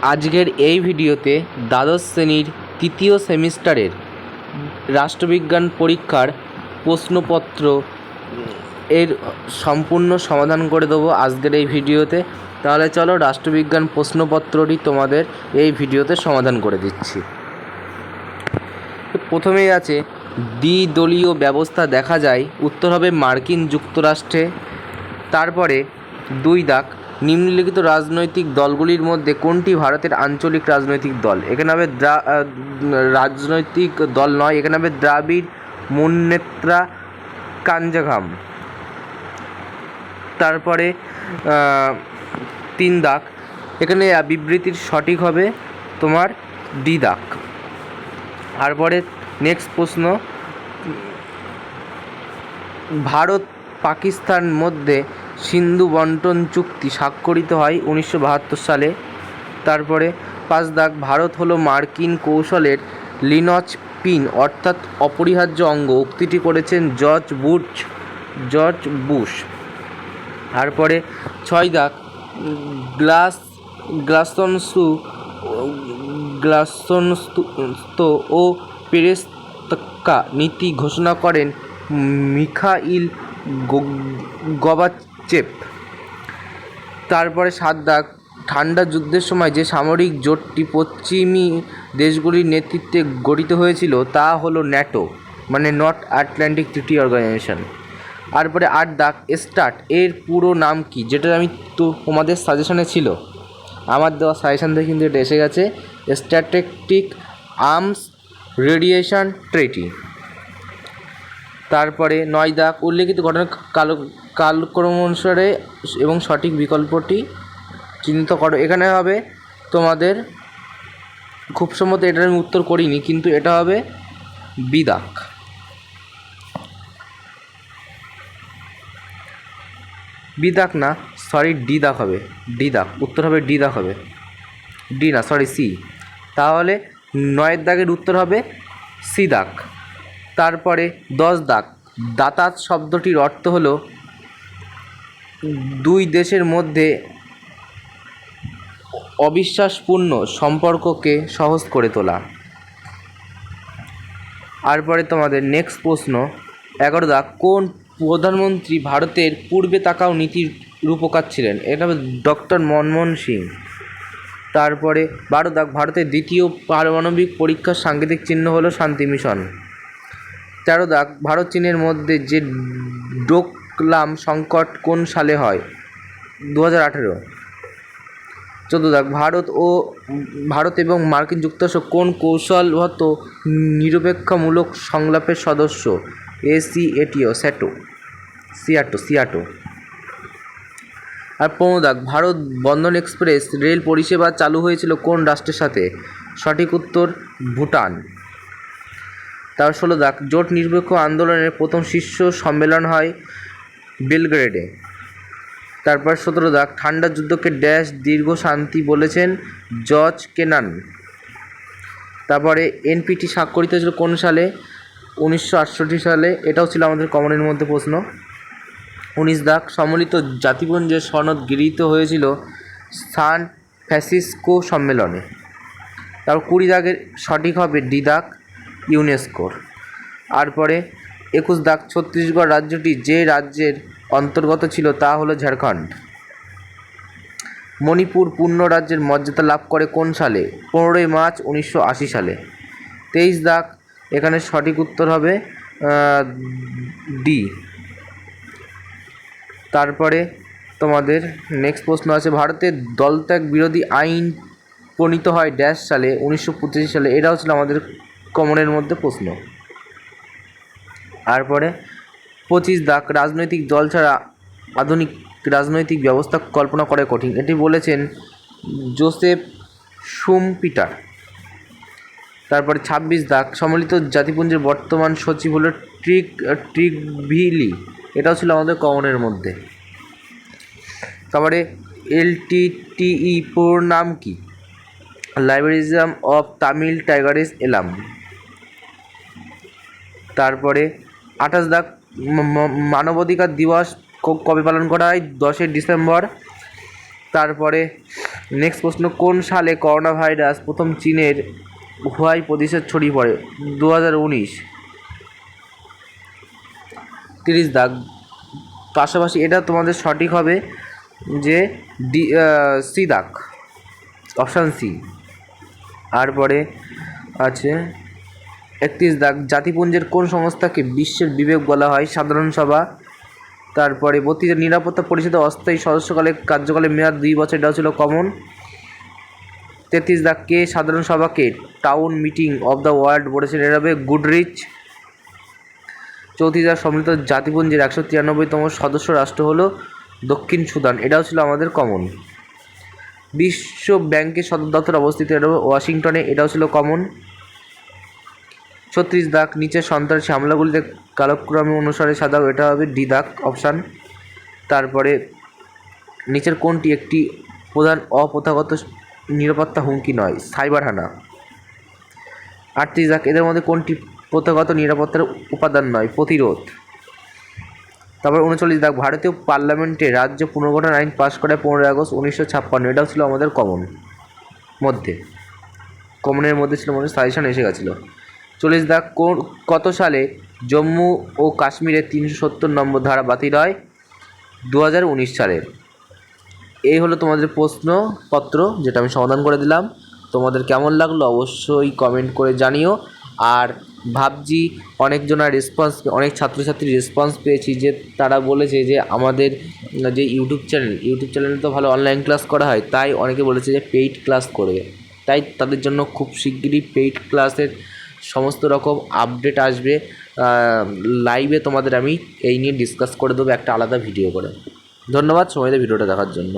আজকের এই ভিডিওতে দ্বাদশ শ্রেণীর তৃতীয় সেমিস্টারের রাষ্ট্রবিজ্ঞান পরীক্ষার প্রশ্নপত্র এর সম্পূর্ণ সমাধান করে দেবো আজকের এই ভিডিওতে। তাহলে চলো রাষ্ট্রবিজ্ঞান প্রশ্নপত্রটি তোমাদের এই ভিডিওতে সমাধান করে দিচ্ছি। প্রথমেই আছে দ্বিদলীয় ব্যবস্থা দেখা যায়, উত্তর হবে মার্কিন যুক্তরাষ্ট্রে। তারপরে 2 দাগ, নিম্নলিখিত রাজনৈতিক দলগুলির মধ্যে কোনটি ভারতের আঞ্চলিক রাজনৈতিক দল? এখানে হবে রাজনৈতিক দল নয়, এখানে হবে দ্রাবিড় মুন্নেত্রা কাঞ্জাঘাম। তারপরে 3 দাগ, এখানে বিবৃতির সঠিক হবে তোমার ডি দাগ। তারপরে নেক্সট প্রশ্ন, ভারত পাকিস্তান মধ্যে সিন্ধু বন্টন চুক্তি স্বাক্ষরিত হয় 1972 সালে। তারপরে 5 দাগ, ভারত হলো মার্কিন কৌশলের লিনচ পিন অর্থাৎ অপরিহার্য অঙ্গ, উক্তিটি করেছেন জর্জ বুশ। তারপরে 6 দাগ, গ্লাসনস্তো ও পেরেস্ত্রোকা নীতি ঘোষণা করেন মিখাইল গর্বাচেভ। তারপরে 7 দাগ, ঠান্ডা যুদ্ধের সময় যে সামরিক জোটটি পশ্চিমী দেশগুলির নেতৃত্বে গঠিত হয়েছিল তা হলো ন্যাটো, মানে নর্থ আটলান্টিক ট্রিটি অর্গানাইজেশন। তারপরে 8 দাগ, স্টার্ট এর পুরো নাম কি? যেটা আমি তো তোমাদের সাজেশনে ছিল, আমার দেওয়া সাজেশন থেকে কিন্তু এটা এসে গেছে, স্ট্র্যাটেজিক আর্মস রেডিয়েশন ট্রিটি। তারপরে 9 দাগ, উল্লেখিত ঘটনার কালক্রম অনুসারে এবং সঠিক বিকল্পটি চিহ্নিত করো। এখানে হবে তোমাদের, খুব সম্ভবত এটার আমি উত্তর করিনি, কিন্তু এটা হবে বি দাগ। বি দাগ না, সরি ডি দাগ হবে, ডি দাগ, উত্তর হবে ডি দাগ হবে, ডি না সরি সি। তাহলে 9 দাগের উত্তর হবে সি দাগ। তারপরে 10 দাগ, দাতাত শব্দটির অর্থ হলো 2 দেশের মধ্যে অবিশ্বাসপূর্ণ সম্পর্ককে সহজ করে তোলা। তারপরে তোমাদের নেক্সট প্রশ্ন 11 দাগ, কোন প্রধানমন্ত্রী ভারতের পূর্বে তাকাও নীতির রূপকার ছিলেন? এটা হবে ডক্টর মনমোহন সিং। তারপরে 12 দাগ, ভারতের দ্বিতীয় পারমাণবিক পরীক্ষার সাংকেতিক চিহ্ন হলো শান্তি মিশন। 13 দাগ, ভারত চীনের মধ্যে যে ডোকলাম সংকট কোন সালে হয়? 2018। 14 দাগ, ভারত এবং মার্কিন যুক্তরাষ্ট্র কোন কৌশলগত নিরপেক্ষমূলক সংলাপের সদস্য? সিয়াটো। আর 15 দাগ, ভারত বন্ধন এক্সপ্রেস রেল পরিষেবা চালু হয়েছিল কোন রাষ্ট্রের সাথে? সঠিক উত্তর ভুটান। তার 16 দাগ, জোট নিরপেক্ষ আন্দোলনের প্রথম শীর্ষ সম্মেলন হয় বেলগ্রেডে। তারপর 17 দাগ, ঠান্ডা যুদ্ধকে ড্যাশ দীর্ঘ শান্তি বলেছেন জর্জ কেনান। তারপরে এনপিটি স্বাক্ষরিত হয়েছিল কোন সালে? 1968 সালে। এটাও ছিল আমাদের কমনের মধ্যে প্রশ্ন। 19 দাগ, সম্মিলিত জাতিপুঞ্জের সনদ গৃহীত হয়েছিল সান ফ্রান্সিসকো সম্মেলনে। তারপর 20 দাগের সঠিক হবে ডি দাগ, ইউনেস্কোর। তারপরে 21 দাগ, ছত্তিশগড় রাজ্যটি যে রাজ্যের অন্তর্গত ছিল তা হলো ঝাড়খণ্ড। মণিপুর পূর্ণ রাজ্যের মর্যাদা লাভ করে কোন সালে? 15 মার্চ 1980 সালে। 23 দাগ, এখানে সঠিক উত্তর হবে ডি। তারপরে তোমাদের নেক্সট প্রশ্ন আছে, ভারতের দলত্যাগ বিরোধী আইন প্রণীত হয় ড্যাশ সালে? 1985 সালে। এটাও ছিল আমাদের কমনের মধ্যে প্রশ্ন। তারপরে 25 দাগ, রাজনৈতিক দল ছাড়া আধুনিক রাজনৈতিক ব্যবস্থা কল্পনা করা কঠিন, এটি বলেছেন জোসেফ শুমপিটার। তারপরে 26 দাগ, সম্মিলিত জাতিপুঞ্জের বর্তমান সচিব হলো ট্রিগভিলি। এটাও ছিল আমাদের কমনের মধ্যে। তারপরে এলটিটিই পুরো নাম কি? লাইব্রেরিজম অফ তামিল টাইগার্স এলাম। তারপরে 28 দাগ, মানবাধিকার দিবস কবে পালন করা হয়? 10 ডিসেম্বর। তারপরে নেক্সট প্রশ্ন, কোন সালে করোনা ভাইরাস প্রথম চীনের হুয়াই প্রদেশে ছড়িয়ে পড়ে? 2019। 30 দাগ। পাশাপাশি এটা তোমাদের সঠিক হবে যে সি দাগ, অপশান সি। তারপরে আছে 31 দাগ, জাতিপুঞ্জের কোন সংস্থাকে বিশ্বের বিবেক বলা হয়? সাধারণ সভা। তারপরে 32, নিরাপত্তা পরিষদের অস্থায়ী সদস্যকালে কার্যকালের মেয়াদ 2 বছর, এটাও ছিল কমন। 33 দাগ, কে সাধারণ সভাকে town meeting of the world বলেছেন? এটা হবে গুডরিচ। 34 দাগ, সম্মিলিত জাতিপুঞ্জের 193তম সদস্য রাষ্ট্র হলো দক্ষিণ সুদান, এটাও ছিল আমাদের কমন। বিশ্ব ব্যাংকের সদর দপ্তর অবস্থিত এটা ওয়াশিংটনে, এটাও ছিল কমন। 36 দাগ, নিচের সন্ত্রাসী হামলাগুলিতে কালক্রমে অনুসারে সাজাও, এটা হবে ডি দাগ, অপশান। তারপরে নিচের কোনটি একটি প্রধান অপ্রথাগত নিরাপত্তা হুমকি নয়? সাইবার হানা। 38 দাগ, এদের মধ্যে কোনটি প্রথাগত নিরাপত্তার উপাদান নয়? প্রতিরোধ। তারপর 39 দাগ, ভারতীয় পার্লামেন্টে রাজ্য পুনর্গঠন আইন পাশ করে 15 আগস্ট 1956, এটাও ছিল আমাদের কমনের মধ্যে ছিল, আমাদের সাজেশন এসে গেছিলো। 40 দাগ, কত সালে জম্মু ও কাশ্মীরের 370 নম্বর ধারা বাতিল হয়? 2019 সালে। এই হলো তোমাদের প্রশ্নপত্র, যেটা আমি সমাধান করে দিলাম। তোমাদের কেমন লাগলো অবশ্যই কমেন্ট করে জানিও। আর ভাবছি অনেকজনের রেসপন্স, অনেক ছাত্রছাত্রীর রেসপন্স পেয়েছি যে তারা বলেছে যে আমাদের যে ইউটিউব চ্যানেলে তো ভালো অনলাইন ক্লাস করা হয়, তাই অনেকে বলেছে যে পেইড ক্লাস করবে। তাই তাদের জন্য খুব শিগগিরই পেইড ক্লাসের সমস্ত রকম আপডেট আসবে। লাইভে তোমাদের আমি এই নিয়ে ডিসকাস করে দেবো একটা আলাদা ভিডিও করে। ধন্যবাদ সময় দিয়ে ভিডিওটা দেখার জন্য।